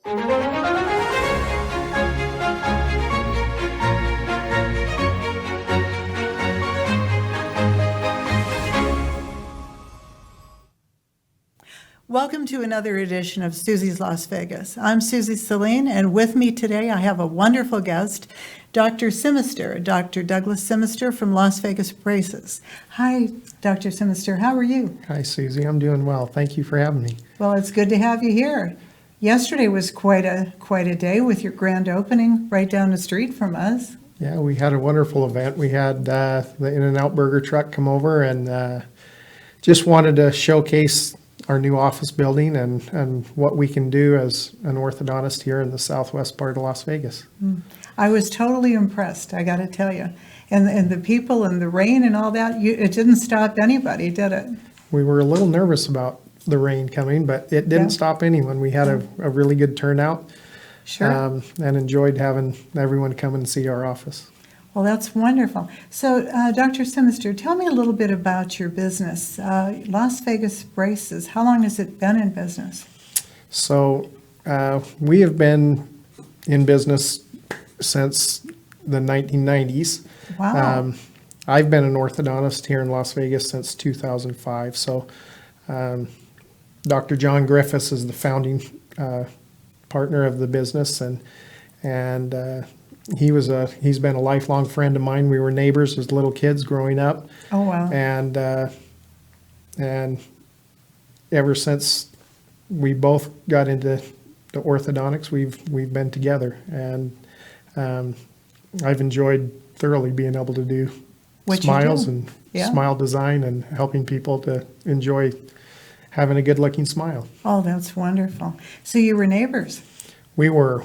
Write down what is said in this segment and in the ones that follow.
Welcome to another edition of Suzy's Las Vegas. I'm Suzy Saline, and with me today I have a wonderful guest, Dr. Simister, Dr. Douglas Simister from Las Vegas Braces. Hi, Dr. Simister, how are you? Hi, Suzy. I'm doing well. Thank you for having me. Well, it's good to have you here. Yesterday was quite a day with your grand opening right down the street from us. Yeah, we had a wonderful event. We had the In-N-Out Burger truck come over and just wanted to showcase our new office building and what we can do as an orthodontist here in the southwest part of Las Vegas. I was totally impressed, I got to tell you. And the people and the rain and all that, it didn't stop anybody, did it? We were a little nervous about the rain coming, but it didn't stop anyone. We had a really good turnout. Sure. And enjoyed having everyone come and see our office. Well, that's wonderful. So, Dr. Simister, tell me a little bit about your business. Las Vegas Braces, how long has it been in business? So we have been in business since the 1990s. Wow. I've been an orthodontist here in Las Vegas since 2005. So Dr. John Griffiths is the founding partner of the business, and he's been a lifelong friend of mine. We were neighbors as little kids growing up. Oh, wow. And ever since we both got into the orthodontics, we've been together, and I've enjoyed thoroughly being able to do smiles and smile design and helping people to enjoy having a good looking smile. Oh, that's wonderful. So you were neighbors? We were.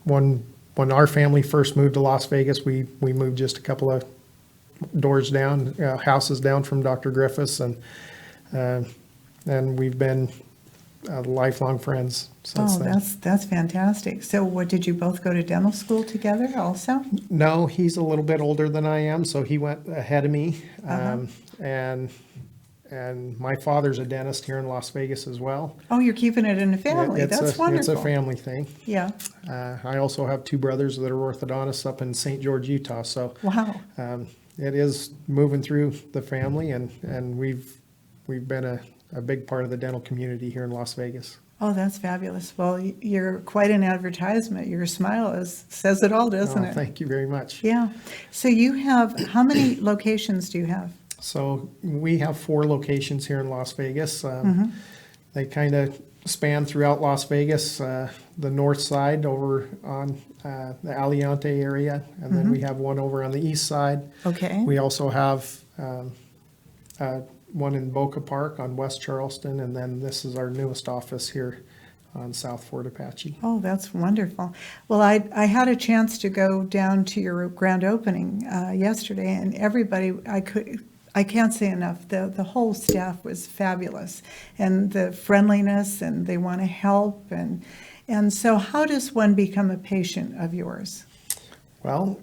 When our family first moved to Las Vegas, we moved just a couple of doors down, houses down from Dr. Griffiths, and we've been lifelong friends since then. That's fantastic. So what, did you both go to dental school together also? No, he's a little bit older than I am, so he went ahead of me. And my father's a dentist here in Las Vegas as well. Oh, you're keeping it in the family. That's wonderful. It's a family thing. Yeah. I also have two brothers that are orthodontists up in St. George, Utah. So wow. It is moving through the family, and we've been a big part of the dental community here in Las Vegas. Oh, that's fabulous. Well, you're quite an advertisement. Your smile says it all, doesn't it? Thank you very much. Yeah. So you have, how many locations do you have? So we have 4 locations here in Las Vegas. They kind of span throughout Las Vegas, the north side over on the Aliante area, and then we have one over on the east side. Okay. We also have one in Boca Park on West Charleston, and then this is our newest office here on South Fort Apache. Oh, that's wonderful. Well, I had a chance to go down to your grand opening yesterday, and everybody, I can't say enough, the whole staff was fabulous, and the friendliness, and they want to help, and so how does one become a patient of yours? Well,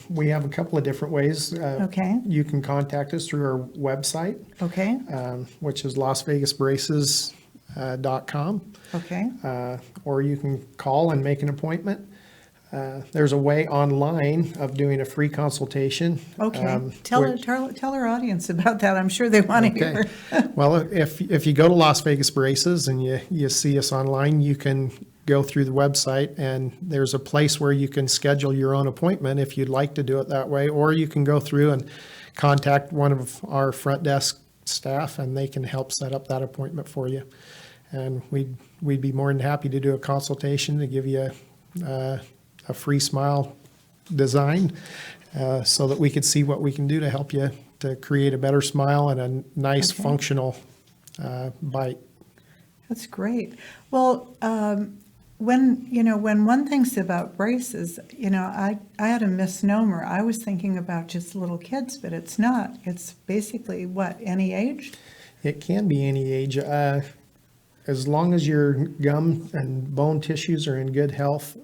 we have a couple of different ways. Okay. You can contact us through our website, Okay. Which is lasvegasbraces.com. Okay. Or you can call and make an appointment. There's a way online of doing a free consultation. Okay. Tell our audience about that. I'm sure they want to hear. Well, if you go to Las Vegas Braces and you see us online, you can go through the website, and there's a place where you can schedule your own appointment if you'd like to do it that way, or you can go through and contact one of our front desk staff, and they can help set up that appointment for you. And we'd be more than happy to do a consultation to give you a free smile design, so that we could see what we can do to help you to create a better smile and a nice functional bite. That's great. Well, when one thinks about braces, I had a misnomer. I was thinking about just little kids, but it's not. It's basically what, any age? It can be any age. As long as your gum and bone tissues are in good health,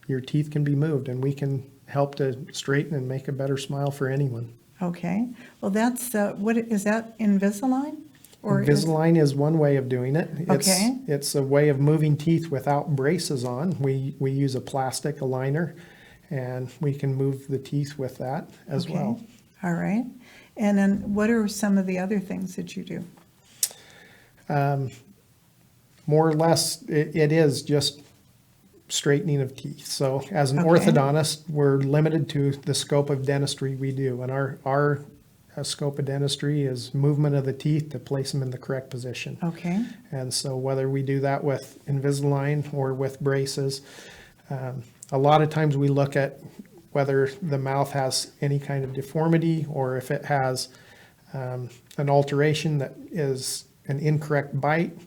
your teeth can be moved, and we can help to straighten and make a better smile for anyone. Okay. Well, that's, what is that, Invisalign? Or is, Invisalign is one way of doing it. Okay. It's a way of moving teeth without braces on. We use a plastic aligner, and we can move the teeth with that as okay. well. All right. And then what are some of the other things that you do? More or less, it is just straightening of teeth. So as an Okay. orthodontist, we're limited to the scope of dentistry we do. And our scope of dentistry is movement of the teeth to place them in the correct position. Okay. And so whether we do that with Invisalign or with braces, a lot of times we look at whether the mouth has any kind of deformity or if it has an alteration that is an incorrect bite.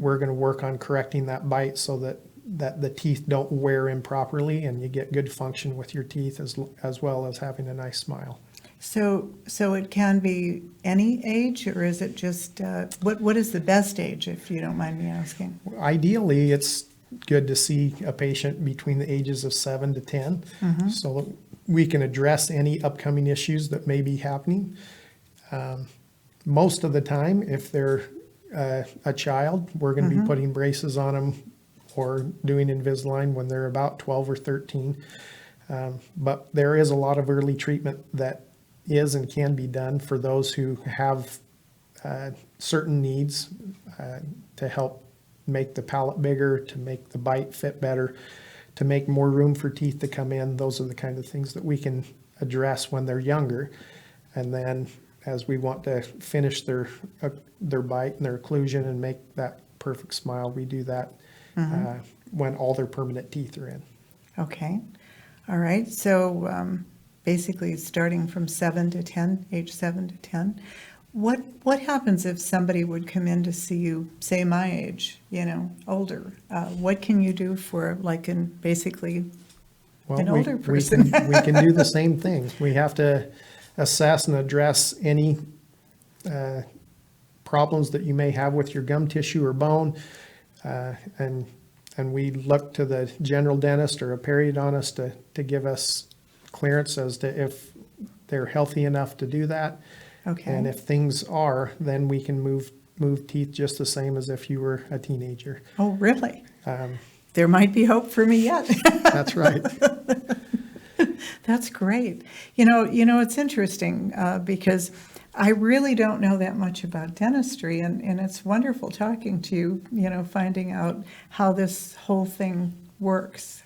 We're going to work on correcting that bite so that the teeth don't wear improperly and you get good function with your teeth as well as having a nice smile. So it can be any age, or is it just, what is the best age, if you don't mind me asking? Ideally, it's good to see a patient between the ages of 7 to 10 so that we can address any upcoming issues that may be happening. Most of the time, if they're a child, we're going to be putting braces on them or doing Invisalign when they're about 12 or 13. But there is a lot of early treatment that is and can be done for those who have certain needs to help make the palate bigger, to make the bite fit better, to make more room for teeth to come in. Those are the kind of things that we can address when they're younger. And then as we want to finish their bite and their occlusion and make that perfect smile, we do that when all their permanent teeth are in. Okay. All right. So basically starting from 7 to 10, age 7 to 10, what happens if somebody would come in to see you, say my age, older? What can you do for basically an older person? We can do the same thing. We have to assess and address any problems that you may have with your gum tissue or bone, and we look to the general dentist or a periodontist to give us clearance as to if they're healthy enough to do that. Okay. And if things are, then we can move teeth just the same as if you were a teenager. Oh, really? There might be hope for me yet. That's right. That's great. It's interesting because I really don't know that much about dentistry, and it's wonderful talking to you, finding out how this whole thing works.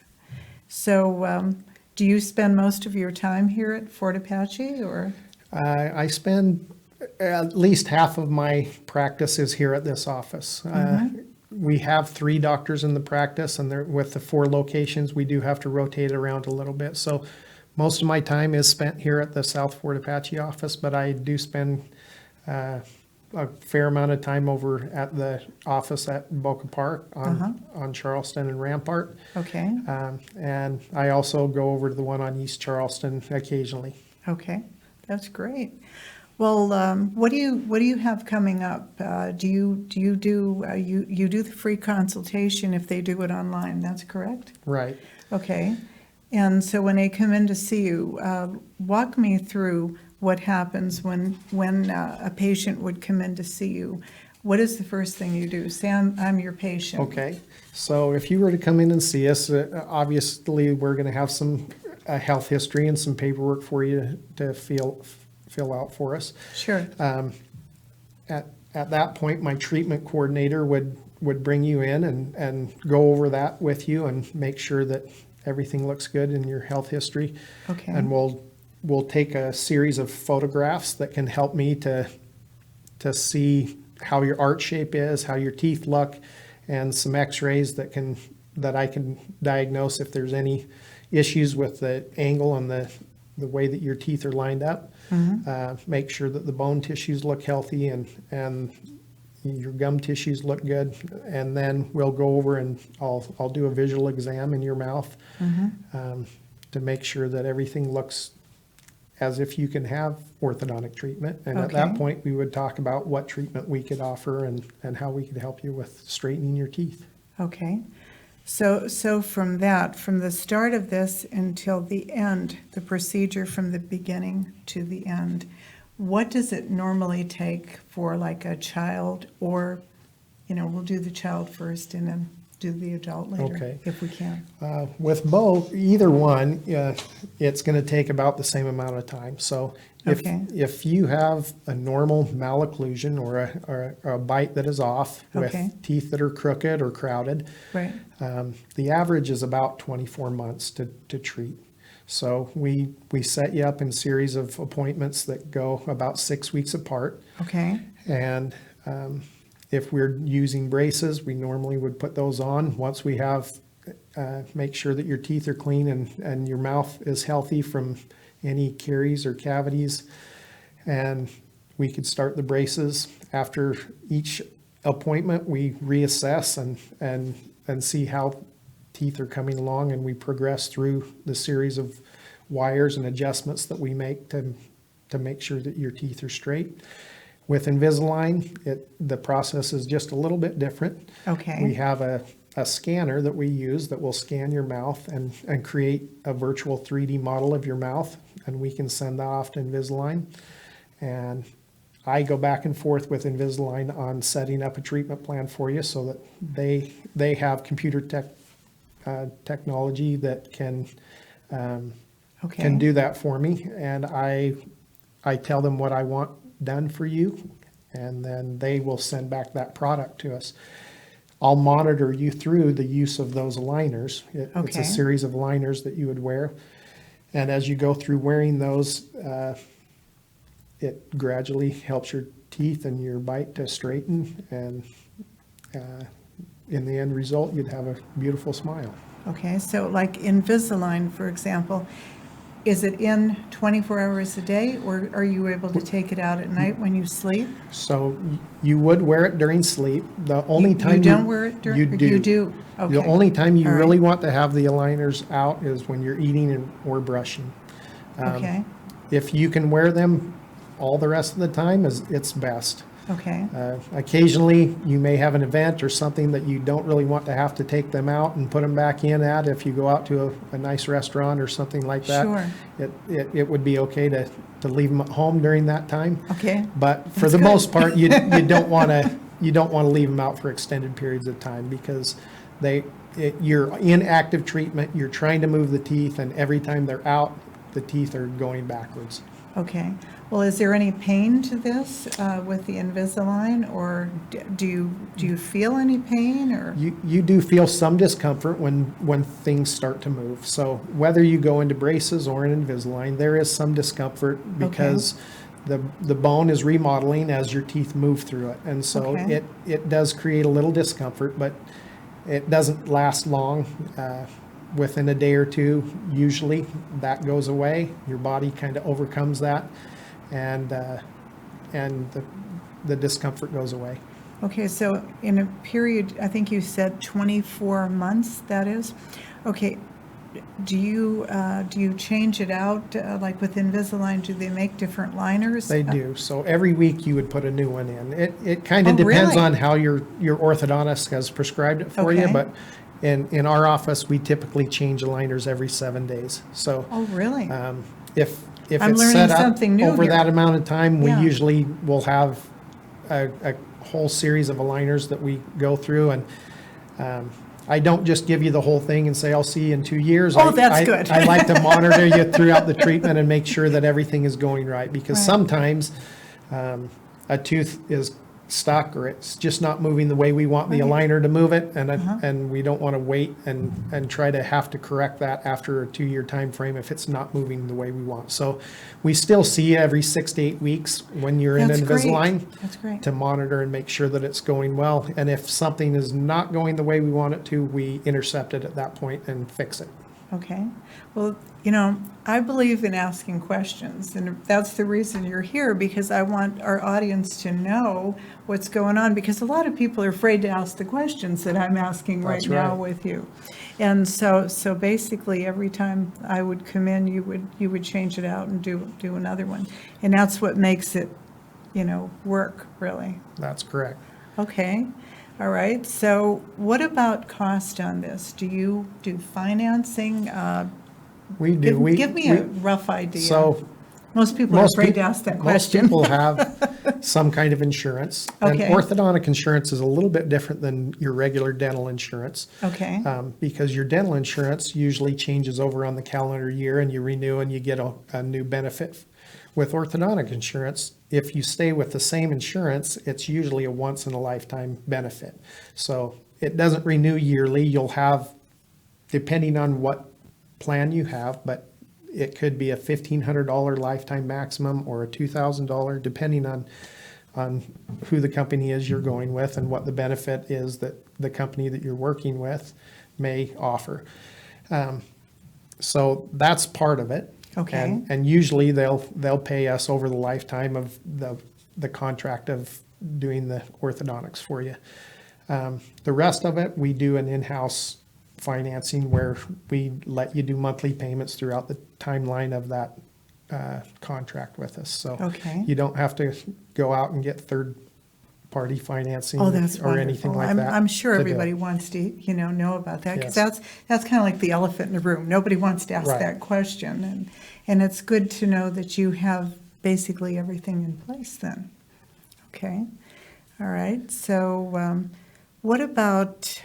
So do you spend most of your time here at Fort Apache, or? I spend at least half of my practice is here at this office. We have 3 doctors in the practice, and with the 4 locations, we do have to rotate around a little bit. So most of my time is spent here at the South Fort Apache office, but I do spend a fair amount of time over at the office at Boca Park on Charleston and Rampart. Okay. And I also go over to the one on East Charleston occasionally. Okay, that's great. Well, what do you have coming up? Do you do the free consultation if they do it online? That's correct? Right. Okay. And so when they come in to see you, walk me through what happens when a patient would come in to see you. What is the first thing you do? Say I'm your patient. Okay. So if you were to come in and see us, obviously we're going to have some health history and some paperwork for you to fill out for us. Sure. At that point, my treatment coordinator would bring you in and go over that with you and make sure that everything looks good in your health history. Okay. And we'll take a series of photographs that can help me to see how your arch shape is, how your teeth look, and some x-rays that I can diagnose if there's any issues with the angle and the way that your teeth are lined up. Make sure that the bone tissues look healthy and your gum tissues look good, and then we'll go over and I'll do a visual exam in your mouth to make sure that everything looks as if you can have orthodontic treatment. And at that point, we would talk about what treatment we could offer and how we could help you with straightening your teeth. Okay. So from the start of this until the end, the procedure from the beginning to the end, what does it normally take for like a child, or, we'll do the child first and then do the adult later, Okay. if we can. With both, either one, it's going to take about the same amount of time. So Okay. if you have a normal malocclusion or a bite that is off with Okay. teeth that are crooked or crowded, Right. the average is about 24 months to treat. So we set you up in series of appointments that go about 6 weeks apart. Okay. And if we're using braces, we normally would put those on once we have, make sure that your teeth are clean and your mouth is healthy from any caries or cavities. And we could start the braces. After each appointment, we reassess and see how teeth are coming along, and we progress through the series of wires and adjustments that we make to make sure that your teeth are straight. With Invisalign, the process is just a little bit different. Okay. We have a scanner that we use that will scan your mouth and create a virtual 3D model of your mouth, and we can send that off to Invisalign. And I go back and forth with Invisalign on setting up a treatment plan for you so that they have computer technology that can do that for me. And I tell them what I want done for you, and then they will send back that product to us. I'll monitor you through the use of those aligners. It's Okay. a series of aligners that you would wear. And as you go through wearing those, it gradually helps your teeth and your bite to straighten. And in the end result, you'd have a beautiful smile. Okay, so like Invisalign, for example, is it in 24 hours a day, or are you able to take it out at night when you sleep? So you would wear it during sleep. The only time You don't wear it during? you do. You do, okay. The only time you All right. really want to have the aligners out is when you're eating or brushing. Okay, If you can wear them all the rest of the time, it's best. okay, Occasionally, you may have an event or something that you don't really want to have to take them out and put them back in at. If you go out to a nice restaurant or something like that, Sure. it would be okay to leave them at home during that time. okay, But for That's the good. most part, you don't want to leave them out for extended periods of time, because you're in active treatment. You're trying to move the teeth, and every time they're out, the teeth are going backwards. okay. Well, is there any pain to this with the Invisalign, or do you feel any pain, or? You do feel some discomfort when things start to move. So whether you go into braces or in Invisalign, there is some discomfort because the bone is remodeling as your teeth move through it. And so Okay. it does create a little discomfort, but it doesn't last long. Within a day or two, usually that goes away. Your body kind of overcomes that, and the discomfort goes away. Okay, so in a period, I think you said 24 months, that is? Okay, do you change it out, like with Invisalign, do they make different liners? They do. So every week you would put a new one in. It kind of Oh, depends really? on how your orthodontist has prescribed it for you, Okay. but in our office, we typically change aligners every 7 days. So Oh, really? if I'm it's learning set up something new over here. that amount of time, we Yeah. usually will have a whole series of aligners that we go through, and I don't just give you the whole thing and say, I'll see you in 2 years. Oh, that's good. I like to monitor you throughout the treatment and make sure that everything is going right, because Right. sometimes a tooth is stuck, or it's just not moving the way we want the Right. aligner to move it, and Uh-huh. and we don't want to wait and try to have to correct that after a 2-year time frame if it's not moving the way we want. So we still see you every 6 to 8 weeks when you're in That's great. Invisalign That's great. to monitor and make sure that it's going well. And if something is not going the way we want it to, we intercept it at that point and fix it. Okay. Well, I believe in asking questions, and that's the reason you're here, because I want our audience to know what's going on, because a lot of people are afraid to ask the questions that I'm asking right That's now right. with you. And so basically, every time I would come in, you would change it out and do another one. And that's what makes it, work, really. That's correct. Okay. All right. So what about cost on this? Do you do financing? We do. Give me a rough idea. So Most people are afraid to ask that question. Most people have some kind of insurance. Okay. And orthodontic insurance is a little bit different than your regular dental insurance. Okay. Because your dental insurance usually changes over on the calendar year and you renew and you get a new benefit. With orthodontic insurance, if you stay with the same insurance, it's usually a once in a lifetime benefit. So it doesn't renew yearly. You'll have, depending on what plan you have, but it could be a $1,500 lifetime maximum or a $2,000, depending on who the company is you're going with and what the benefit is that the company that you're working with may offer. So that's part of it. Okay. And usually they'll pay us over the lifetime of the contract of doing the orthodontics for you. The rest of it, we do an in-house financing where we let you do monthly payments throughout the timeline of that contract with us. So Okay. you don't have to go out and get third-party financing Oh, that's or anything wonderful. like that. I'm sure to do everybody it. wants to, know about that, because Yes. that's kind of like the elephant in the room. Nobody wants to ask Right. that question, and it's good to know that you have basically everything in place then. Okay, all right. So, what about?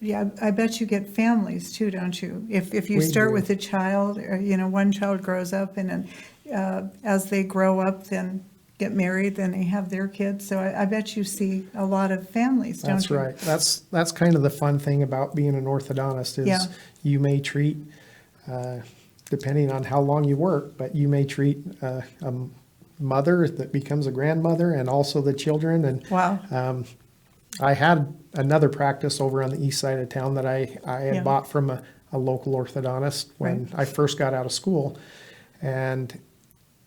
Yeah, I bet you get families too, don't you? If you We start do. with a child, or, one child grows up, and then as they grow up, then get married, then they have their kids. So I bet you see a lot of families, don't That's you? right. That's kind of the fun thing about being an orthodontist is Yeah. you may treat, depending on how long you work, but you may treat a mother that becomes a grandmother and also the children. And Wow. I had another practice over on the east side of town that I had Yeah. bought from a local orthodontist when I first got out of school. And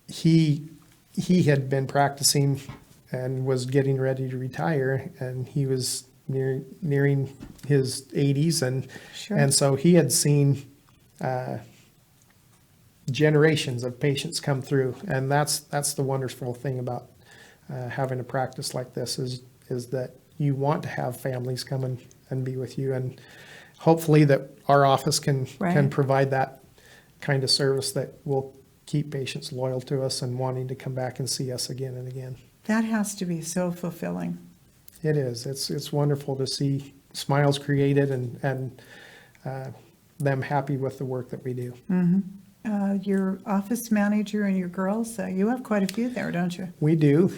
he had been practicing and was getting ready to retire, and he was nearing his 80s. Sure. And so he had seen generations of patients come through. And that's the wonderful thing about having a practice like this is that you want to have families come and be with you, and hopefully that our office can Right. provide that kind of service that will keep patients loyal to us and wanting to come back and see us again and again. That has to be so fulfilling. It is. It's wonderful to see smiles created and them happy with the work that we do. Your office manager and your girls, you have quite a few there, don't you? We do.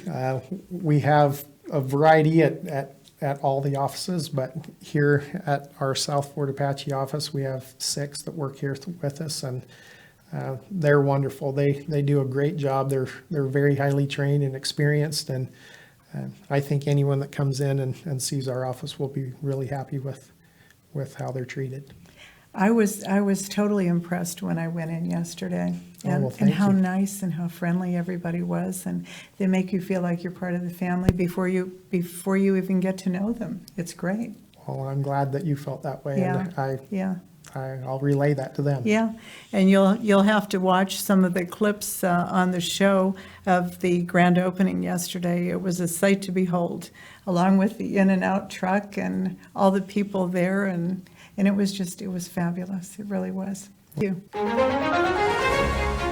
We have a variety at all the offices, but here at our South Fort Apache office, we have 6 that work here with us, and they're wonderful. They do a great job. They're very highly trained and experienced, and I think anyone that comes in and sees our office will be really happy with how they're treated. I was totally impressed when I went in yesterday, Oh, well, and thank how you. nice and how friendly everybody was, and they make you feel like you're part of the family before you even get to know them. It's great. Well, I'm glad that you felt that way, Yeah. and Yeah. I'll relay that to them. Yeah, and you'll have to watch some of the clips on the show of the grand opening yesterday. It was a sight to behold, along with the in and out truck and all the people there, and it was fabulous. It really was. Thank you.